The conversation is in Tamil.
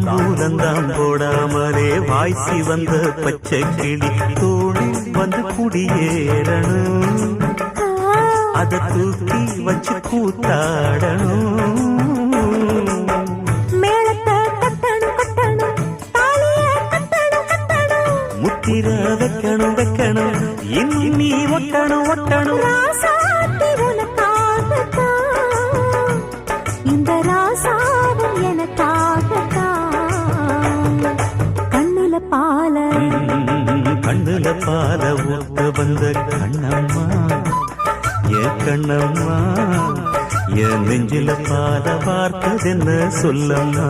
தாம்பூலந்தாம் போடாமலே வாய்ச்சி வந்த பச்சை கிளி தோழி வந்து குடியேறணும், அத தூக்கி வச்சு கூத்தாடணும். முத்திர வைக்கணும் வைக்கணும் இன்னும் நீ ஒட்டணும் ஒட்டணும். இந்த ராசாவும் எனக்காகத்தான். கண்ணுல பால ஊத்த வந்த கண்ணம்மா, என் கண்ணம்மா, என் நெஞ்சில பால பார்த்ததென்ன சொல்லம்மா.